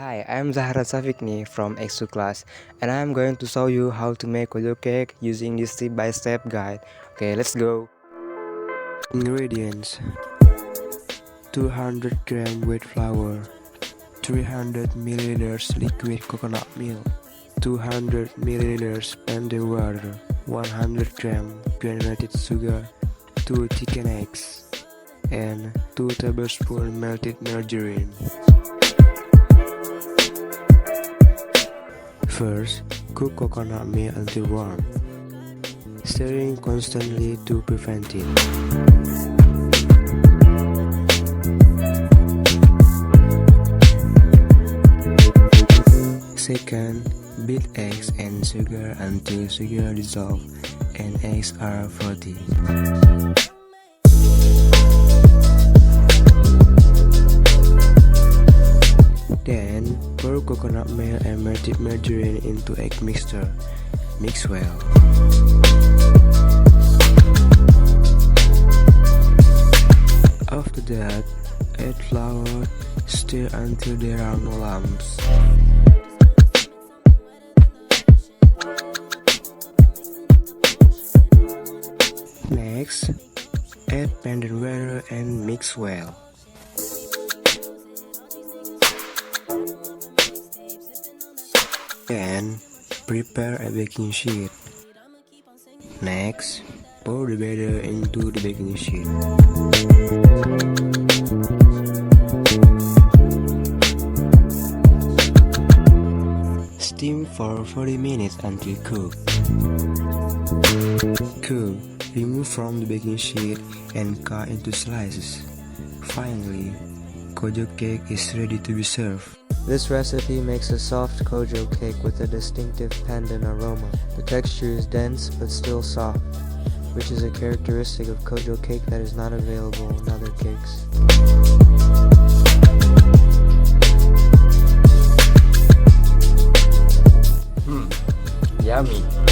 Hi, I'm Zahran Savigny from X2 class, and I'm going to show you how to make Kojo cake using this step-by-step guide. Okay, let's go. Ingredients: 200 gram wheat flour, 300 milliliters liquid coconut milk, 200 milliliters plenty water, 100 gram granulated sugar, 2 chicken eggs, and 2 tablespoons melted margarine. First, cook coconut milk until warm, stirring constantly to prevent it. Second, beat eggs and sugar until sugar dissolves and eggs are frothy. Then, pour coconut milk and melted margarine into egg mixture. Mix well. After that, add flour, stir until there are no lumps. Next, add blended water and mix well. Then, prepare a baking sheet. Next, pour the batter into the baking sheet. Steam for 40 minutes until cooked. Cook, remove from the baking sheet and cut into slices. Finally, Kojo cake is ready to be served. This recipe makes a soft Kojo cake with a distinctive pandan aroma. The texture is dense but still soft, which is a characteristic of Kojo cake that is not available in other cakes. Yummy!